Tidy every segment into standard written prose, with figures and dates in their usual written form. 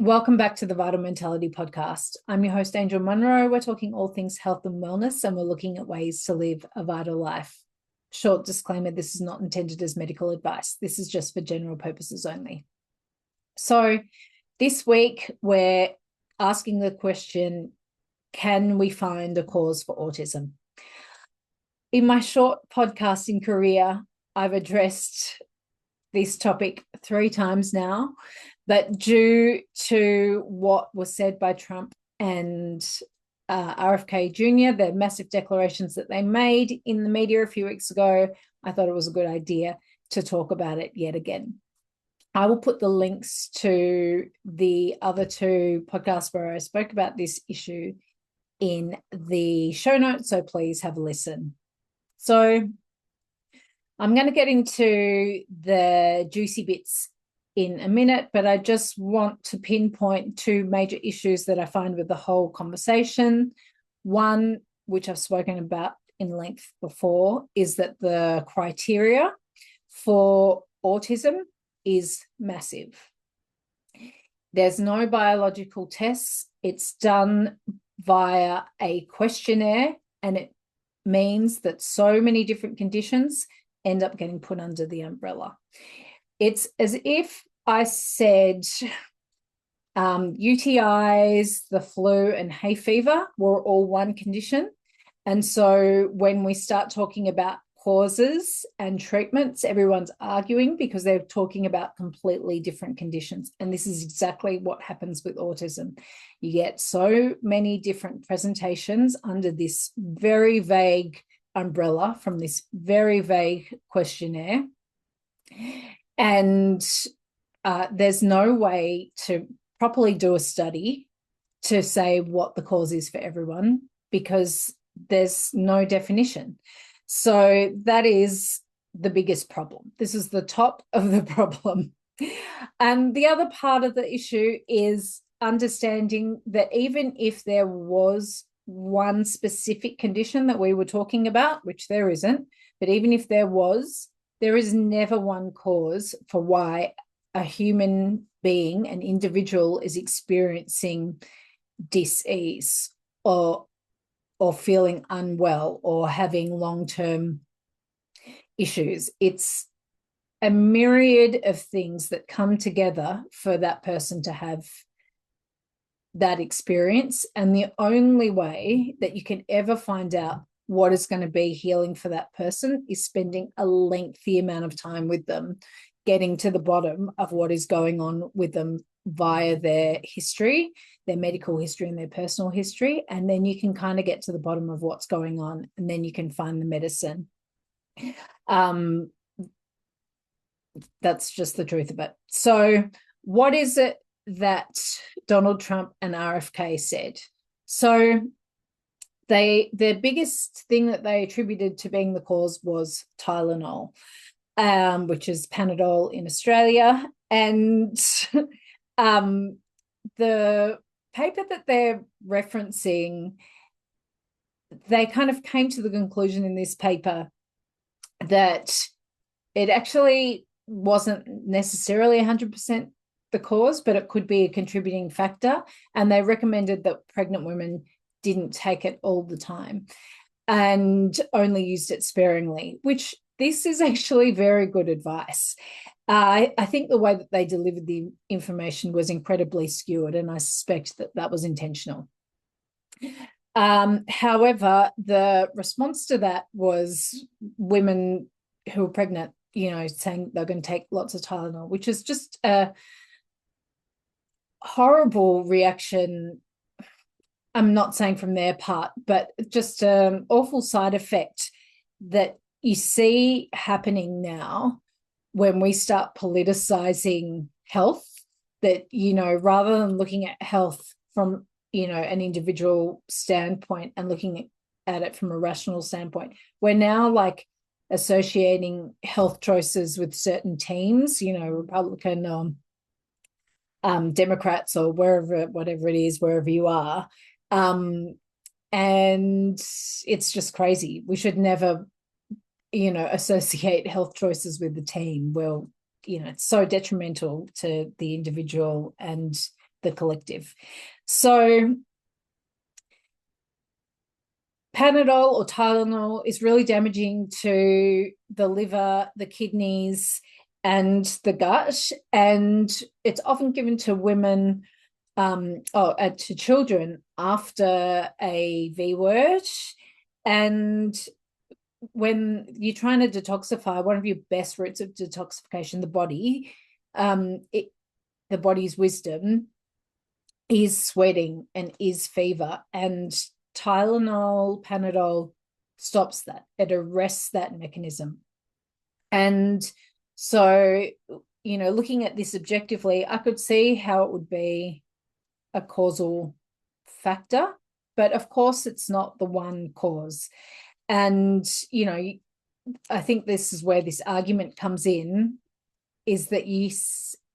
Welcome back to the Vital Mentality Podcast. I'm your host, Angel Munro. We're talking all things health and wellness, and we're looking at ways to live a vital life. Short disclaimer, this is not intended as medical advice. This is just for general purposes only. So this week, we're asking the question, can we find a cause for autism? In my short podcasting career, I've addressed this topic 3 times now, but due to what was said by Trump and RFK Jr., the massive declarations that they made in the media a few weeks ago, I thought it was a good idea to talk about it yet again. I will put the links to the other 2 podcasts where I spoke about this issue in the show notes, so please have a listen. So I'm going to get into the juicy bits in a minute, but I just want to pinpoint 2 major issues that I find with the whole conversation. One, which I've spoken about in length before, is that the criteria for autism is massive. There's no biological tests. It's done via a questionnaire, and it means that so many different conditions end up getting put under the umbrella. It's as if I said UTIs, the flu, and hay fever were all one condition. And so when we start talking about causes and treatments, everyone's arguing because they're talking about completely different conditions. And this is exactly what happens with autism. You get so many different presentations under this very vague umbrella from this very vague questionnaire. And there's no way to properly do a study to say what the cause is for everyone because there's no definition. So that is the biggest problem. This is the top of the problem. And the other part of the issue is understanding that even if there was one specific condition that we were talking about, which there isn't, but even if there was, there is never one cause for why a human being, an individual, is experiencing dis-ease or feeling unwell or having long-term issues. It's a myriad of things that come together for that person to have that experience. And the only way that you can ever find out what is going to be healing for that person is spending a lengthy amount of time with them, getting to the bottom of what is going on with them via their history, their medical history and their personal history. And then you can kind of get to the bottom of what's going on, and then you can find the medicine. That's just the truth of it. So what is it that Donald Trump and RFK said? So their biggest thing that they attributed to being the cause was Tylenol, which is Panadol in Australia. And the paper that they're referencing, they kind of came to the conclusion in this paper that it actually wasn't necessarily 100% the cause, but it could be a contributing factor. And they recommended that pregnant women didn't take it all the time and only used it sparingly, which this is actually very good advice. I think the way that they delivered the information was incredibly skewed, and I suspect that that was intentional. However, the response to that was women who were pregnant, saying they're going to take lots of Tylenol, which is just a horrible reaction. I'm not saying from their part, but just an awful side effect that you see happening now when we start politicizing health, that, rather than looking at health from, an individual standpoint and looking at it from a rational standpoint, we're now like associating health choices with certain teams, Republican, Democrats, or whatever it is, wherever you are. And it's just crazy. We should never, associate health choices with the team. Well, it's so detrimental to the individual and the collective. So Panadol or Tylenol is really damaging to the liver, the kidneys, and the gut. And it's often given to women, to children after a V word. And when you're trying to detoxify, one of your best routes of detoxification, the body, the body's wisdom is sweating and is fever. And Tylenol, Panadol stops that. It arrests that mechanism. And so, looking at this objectively, I could see how it would be a causal factor, but of course it's not the one cause. And, I think this is where this argument comes in, is that you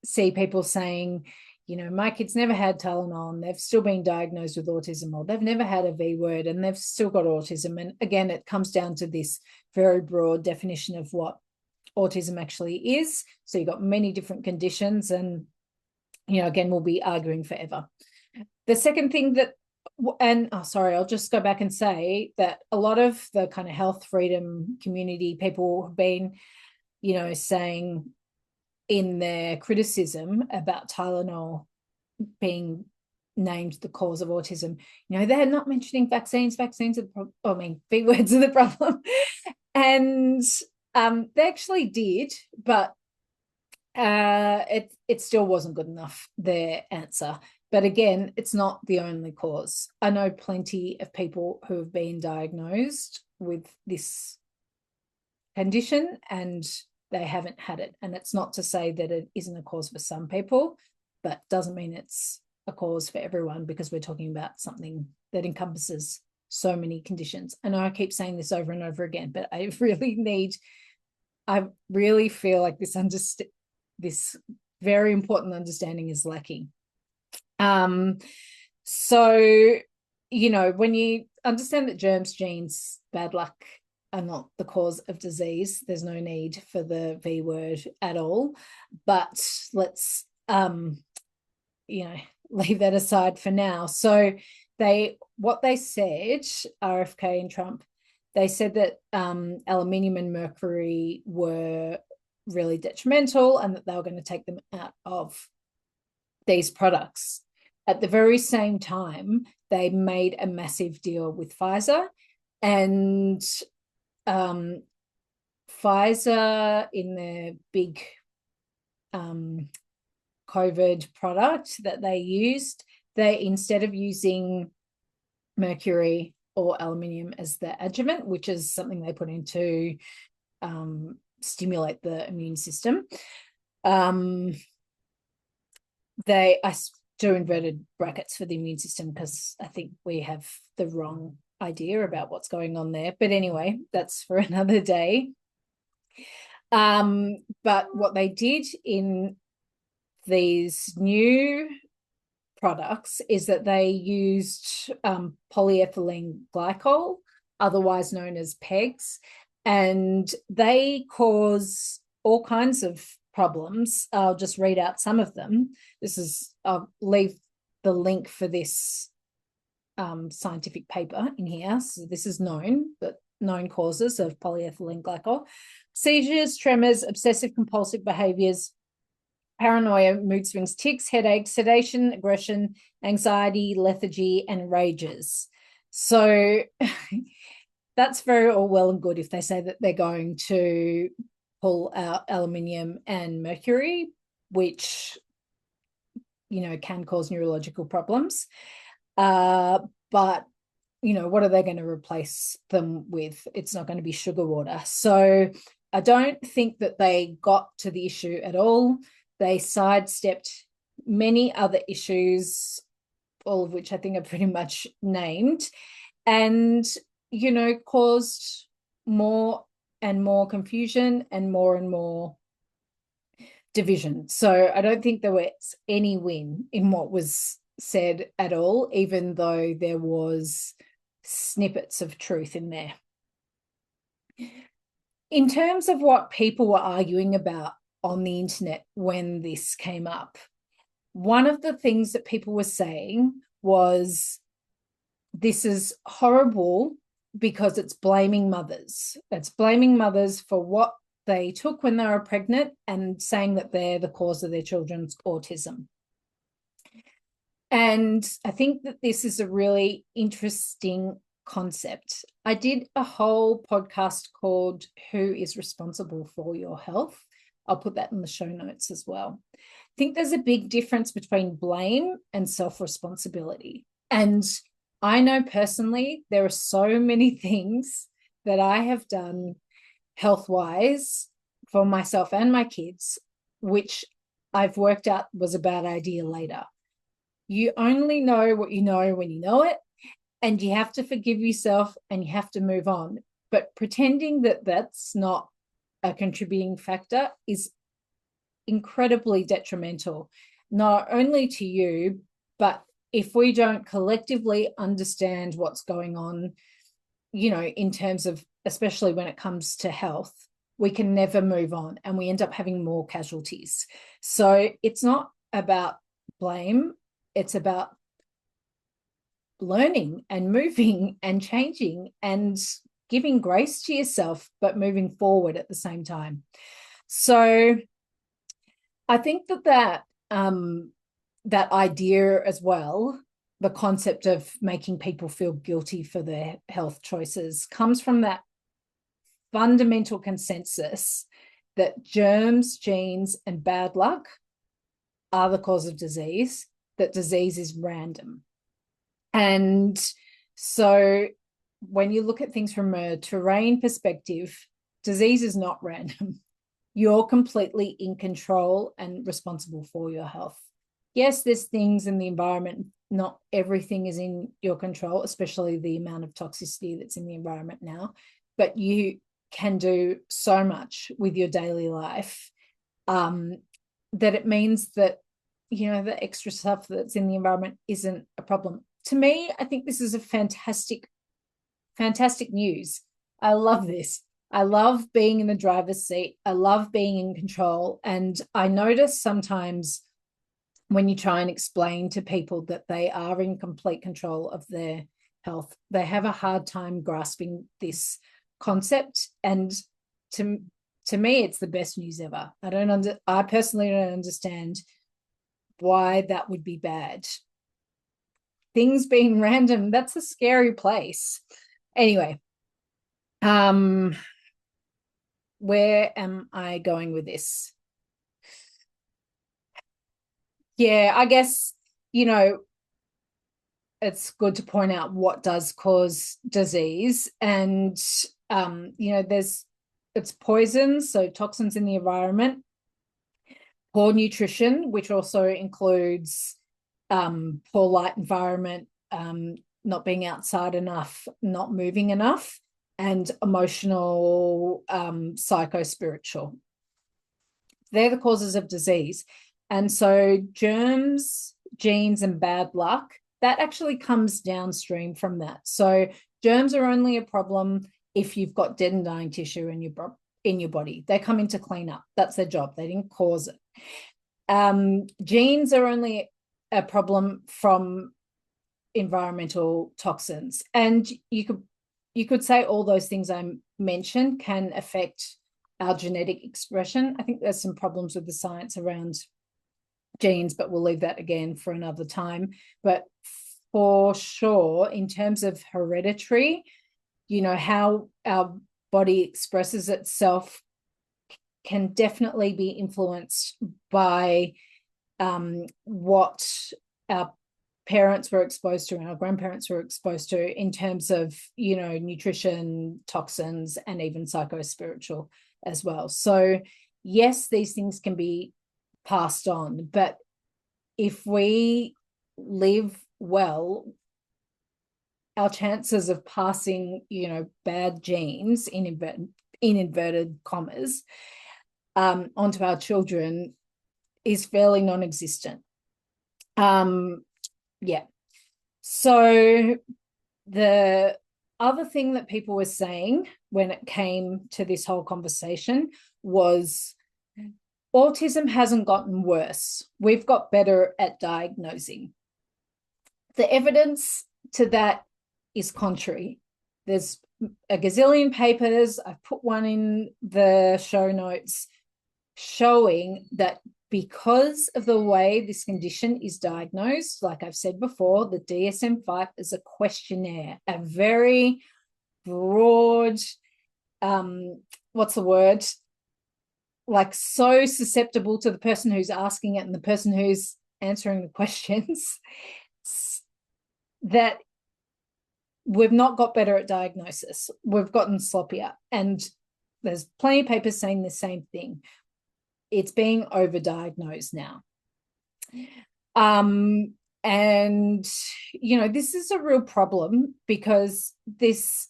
see people saying, my kids never had Tylenol and they've still been diagnosed with autism, or they've never had a V word and they've still got autism. And again, it comes down to this very broad definition of what autism actually is. So you've got many different conditions, and, again, we'll be arguing forever. The second thing I'll just go back and say that a lot of the kind of health freedom community people have been, saying in their criticism about Tylenol being named the cause of autism, they're not mentioning vaccines. Vaccines are V words are the problem. And they actually did, but it still wasn't good enough, their answer. But again, it's not the only cause. I know plenty of people who have been diagnosed with this condition and they haven't had it. And it's not to say that it isn't a cause for some people, but doesn't mean it's a cause for everyone, because we're talking about something that encompasses so many conditions. I know I keep saying this over and over again, but I really feel like this very important understanding is lacking. So, when you understand that germs, genes, bad luck are not the cause of disease, there's no need for the V word at all. But let's, leave that aside for now. So what they said, RFK and Trump, they said that aluminium and mercury were really detrimental and that they were going to take them out of these products. At the very same time, they made a massive deal with Pfizer, and Pfizer, in their big COVID product that they used, they, instead of using mercury or aluminium as the adjuvant, which is something they put in to stimulate the immune system, I do inverted brackets for the immune system because I think we have the wrong idea about what's going on there. But anyway, that's for another day. But what they did in these new products is that they used polyethylene glycol, otherwise known as PEGs, and they cause all kinds of problems. I'll just read out some of them. I'll leave the link for this scientific paper in here. So this is known causes of polyethylene glycol: seizures, tremors, obsessive compulsive behaviors, paranoia, mood swings, tics, headaches, sedation, aggression, anxiety, lethargy, and rages. So that's very all well and good if they say that they're going to pull out aluminium and mercury, which, can cause neurological problems. But, what are they going to replace them with? It's not going to be sugar water. So I don't think that they got to the issue at all. They sidestepped many other issues, all of which I think are pretty much named, and, caused more and more confusion and more division. So I don't think there was any win in what was said at all, even though there was snippets of truth in there. In terms of what people were arguing about on the internet when this came up, one of the things that people were saying was, this is horrible because it's blaming mothers. It's blaming mothers for what they took when they were pregnant and saying that they're the cause of their children's autism. And I think that this is a really interesting concept. I did a whole podcast called Who is Responsible for Your Health? I'll put that in the show notes as well. I think there's a big difference between blame and self-responsibility. And I know personally, there are so many things that I have done health-wise for myself and my kids, which I've worked out was a bad idea later. You only know what you know when you know it, and you have to forgive yourself and you have to move on. But pretending that that's not a contributing factor is incredibly detrimental, not only to you, but if we don't collectively understand what's going on, in terms of, especially when it comes to health, we can never move on and we end up having more casualties. So it's not about blame. It's about learning and moving and changing and giving grace to yourself, but moving forward at the same time. So I think that idea as well, the concept of making people feel guilty for their health choices, comes from that fundamental consensus that germs, genes, and bad luck are the cause of disease, that disease is random. And so when you look at things from a terrain perspective, disease is not random. You're completely in control and responsible for your health. Yes, there's things in the environment, not everything is in your control, especially the amount of toxicity that's in the environment now, but you can do so much with your daily life, that it means that, the extra stuff that's in the environment isn't a problem. To me, I think this is a fantastic news. I love this. I love being in the driver's seat. I love being in control. And I notice sometimes when you try and explain to people that they are in complete control of their health, they have a hard time grasping this concept. And to me, it's the best news ever. I personally don't understand why that would be bad. Things being random, that's a scary place. Anyway, where am I going with this? Yeah, I guess, it's good to point out what does cause disease. And, it's poisons, so toxins in the environment, poor nutrition, which also includes poor light environment, not being outside enough, not moving enough, and emotional, psycho-spiritual. They're the causes of disease. And so germs, genes, and bad luck, that actually comes downstream from that. So germs are only a problem if you've got dead and dying tissue in your body. They come in to clean up. That's their job. They didn't cause it. Genes are only a problem from environmental toxins. And you could say all those things I mentioned can affect our genetic expression. I think there's some problems with the science around genes, but we'll leave that again for another time. But for sure, in terms of hereditary, how our body expresses itself can definitely be influenced by what our parents were exposed to and our grandparents were exposed to in terms of, nutrition, toxins, and even psycho-spiritual as well. So yes, these things can be passed on, but if we live well, our chances of passing, bad genes in inverted commas onto our children is fairly non-existent. Yeah. So the other thing that people were saying when it came to this whole conversation was Autism hasn't gotten worse. We've got better at diagnosing. The evidence to that is contrary. There's a gazillion papers. I've put one in the show notes showing that because of the way this condition is diagnosed, like I've said before, the DSM-5 is a questionnaire, a very broad, what's the word? Like so susceptible to the person who's asking it and the person who's answering the questions that we've not got better at diagnosis. We've gotten sloppier. And there's plenty of papers saying the same thing. It's being overdiagnosed now. And, you know, this is a real problem because this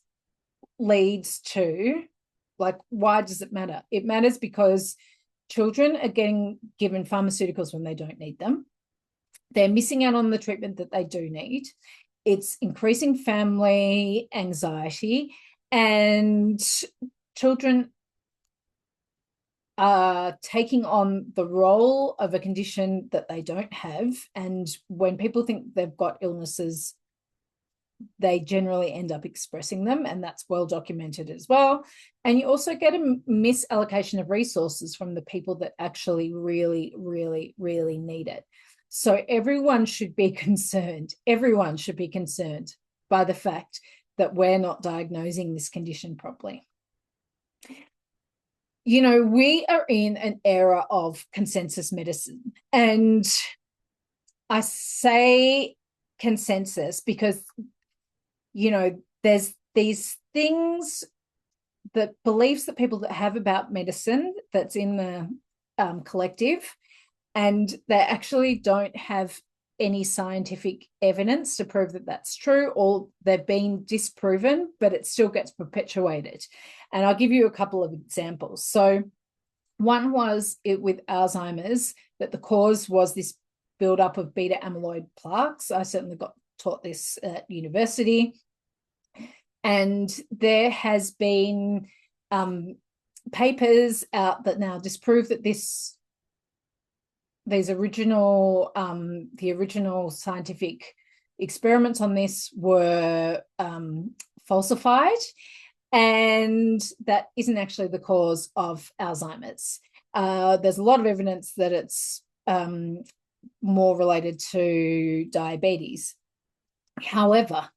leads to, like, why does it matter? It matters because children are getting given pharmaceuticals when they don't need them. They're missing out on the treatment that they do need. It's increasing family anxiety, and children are taking on the role of a condition that they don't have. And when people think they've got illnesses, they generally end up expressing them, and that's well documented as well. And you also get a misallocation of resources from the people that actually really, really, really need it. So everyone should be concerned. Everyone should be concerned by the fact that we're not diagnosing this condition properly. You know, we are in an era of consensus medicine. And I say consensus because, you know, there's these things, the beliefs that people that have about medicine that's in the collective, and they actually don't have any scientific evidence to prove that that's true, or they've been disproven, but it still gets perpetuated. And I'll give you a couple of examples. So one was it with Alzheimer's, that the cause was this buildup of beta amyloid plaques. I certainly got taught this at university. And there has been papers out that now disprove that the original scientific experiments on this were falsified, and that isn't actually the cause of Alzheimer's. There's a lot of evidence that it's more related to diabetes. However,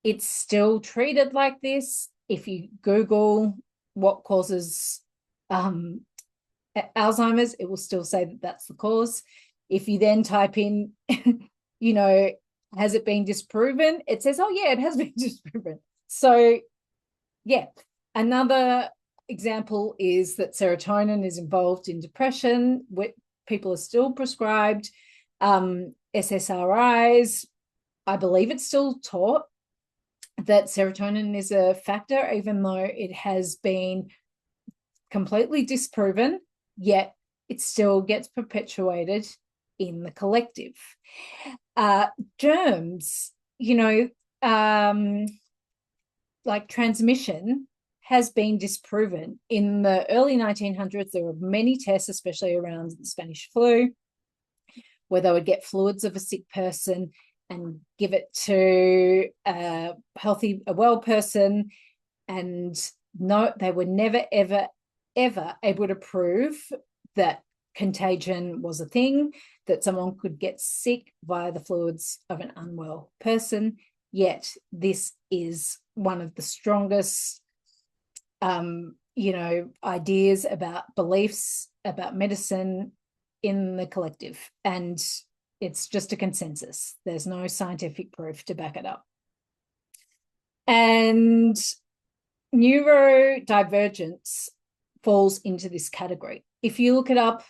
it's still treated like this. If you Google what causes Alzheimer's, it will still say that that's the cause. If you then type in, you know, has it been disproven? It says, oh, yeah, it has been disproven. So, yeah. Another example is that serotonin is involved in depression. People are still prescribed SSRIs. I believe it's still taught that serotonin is a factor, even though it has been completely disproven, yet it still gets perpetuated in the collective. Germs, you know, like transmission has been disproven. In the early 1900s, there were many tests, especially around the Spanish flu, where they would get fluids of a sick person and give it to a well person. And no, they were never, ever, ever able to prove that contagion was a thing, that someone could get sick via the fluids of an unwell person. Yet this is one of the strongest, you know, ideas about beliefs about medicine in the collective. And it's just a consensus. There's no scientific proof to back it up. And neurodivergence falls into this category. If you look it up,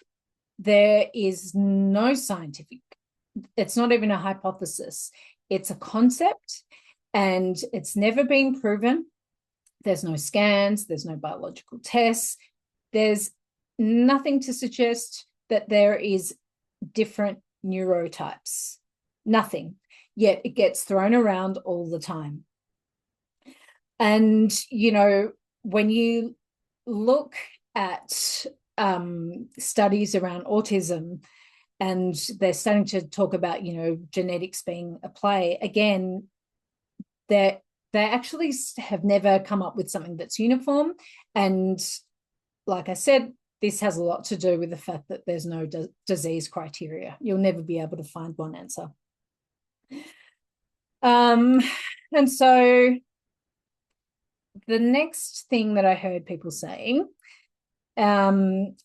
there is no scientific, it's not even a hypothesis. It's a concept, and it's never been proven. There's no scans, there's no biological tests. There's nothing to suggest that there is different neurotypes. Nothing. Yet it gets thrown around all the time. And, you know, when you look at studies around autism, and they're starting to talk about, genetics being a play. Again, they actually have never come up with something that's uniform. And like I said, this has a lot to do with the fact that there's no disease criteria. You'll never be able to find one answer. And so the next thing that I heard people saying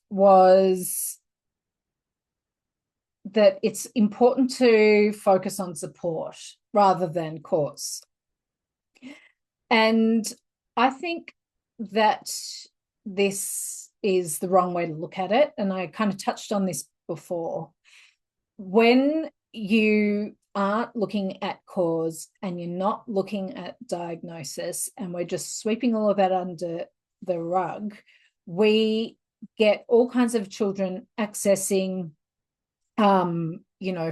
was that it's important to focus on support rather than cause. And I think that this is the wrong way to look at it. And I kind of touched on this before. When you aren't looking at cause and you're not looking at diagnosis, and we're just sweeping all of that under the rug, we get all kinds of children accessing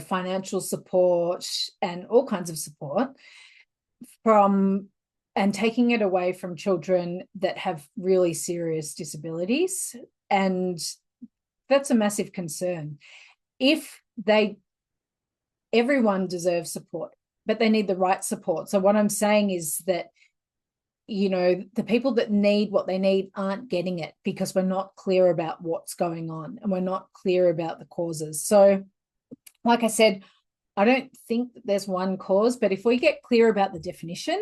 financial support and all kinds of support and taking it away from children that have really serious disabilities. And that's a massive concern. Everyone deserves support, but they need the right support. So what I'm saying is that, the people that need what they need aren't getting it because we're not clear about what's going on and we're not clear about the causes. So, like I said, I don't think that there's one cause, but if we get clear about the definition,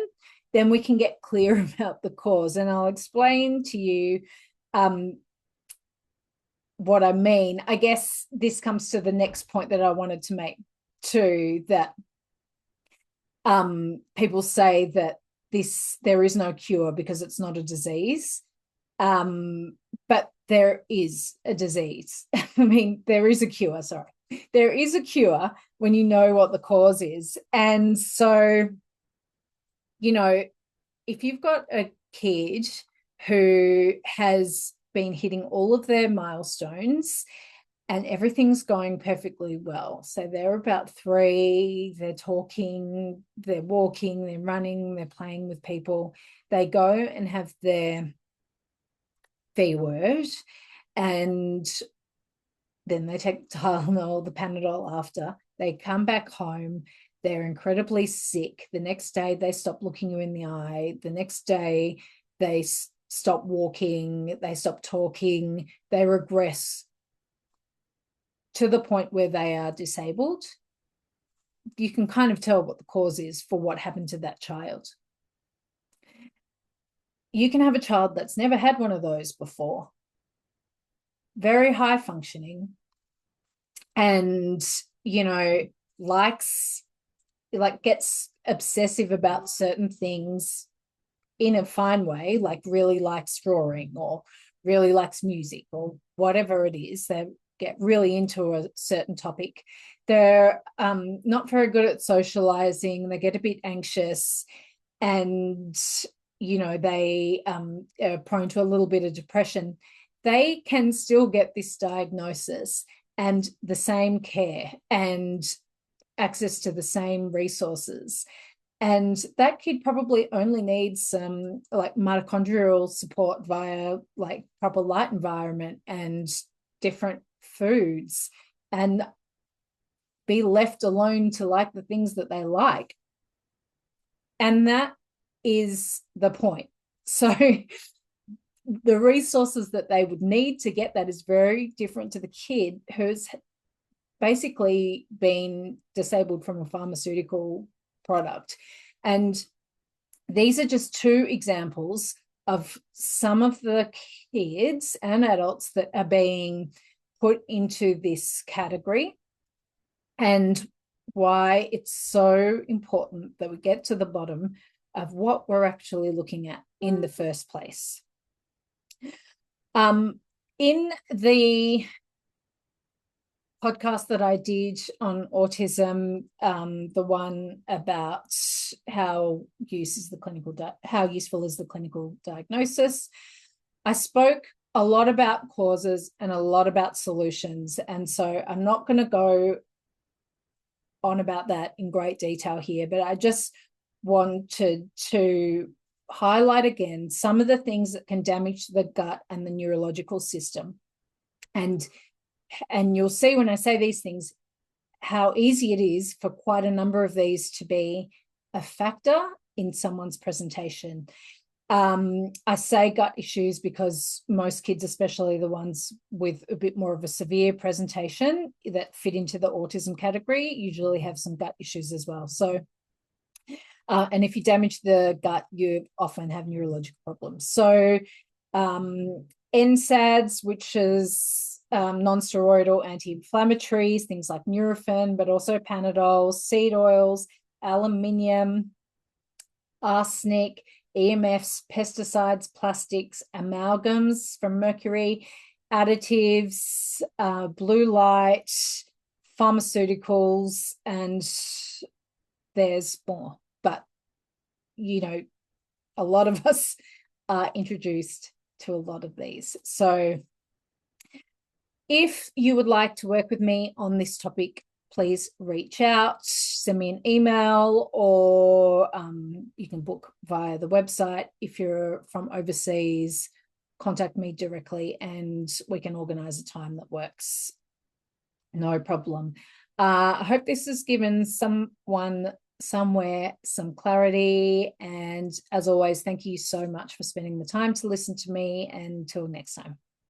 then we can get clear about the cause. And I'll explain to you what I mean. I guess this comes to the next point that I wanted to make too, that people say that there is no cure because it's not a disease. But there is a disease. I mean, there is a cure, sorry. There is a cure when you know what the cause is. And so, if you've got a kid who has been hitting all of their milestones and everything's going perfectly well. So they're about 3, they're talking, they're walking, they're running, they're playing with people. They go and have their V word, and then they take Tylenol, the Panadol after. They come back home, they're incredibly sick. The next day, they stop looking you in the eye. The next day, they stop walking, they stop talking, they regress to the point where they are disabled. You can kind of tell what the cause is for what happened to that child. You can have a child that's never had one of those before, very high functioning, and, gets obsessive about certain things in a fine way, like really likes drawing or really likes music or whatever it is. They get really into a certain topic. They're not very good at socializing. They get a bit anxious, and they are prone to a little bit of depression. They can still get this diagnosis and the same care and access to the same resources. And that kid probably only needs some mitochondrial support via proper light environment and different foods, and be left alone to like the things that they like. And that is the point. So the resources that they would need to get that is very different to the kid who's basically been disabled from a pharmaceutical product. And these are just 2 examples of some of the kids and adults that are being put into this category, and why it's so important that we get to the bottom of what we're actually looking at in the first place. In the podcast that I did on autism, the one about how useful is the clinical diagnosis, I spoke a lot about causes and a lot about solutions. And so I'm not going to go on about that in great detail here, but I just wanted to highlight again some of the things that can damage the gut and the neurological system. And you'll see when I say these things how easy it is for quite a number of these to be a factor in someone's presentation. I say gut issues because most kids, especially the ones with a bit more of a severe presentation that fit into the autism category, usually have some gut issues as well. So, and if you damage the gut, you often have neurological problems. So, NSAIDs, which is non-steroidal anti-inflammatories, things like Nurofen, but also Panadol, seed oils, aluminium, arsenic, EMFs, pesticides, plastics, amalgams from mercury, additives, blue light, pharmaceuticals, and there's more. But, you know, a lot of us are introduced to a lot of these. So if you would like to work with me on this topic, please reach out, send me an email, or you can book via the website. If you're from overseas, contact me directly and we can organize a time that works. No problem. I hope this has given someone somewhere some clarity. And as always, thank you so much for spending the time to listen to me. And until next time.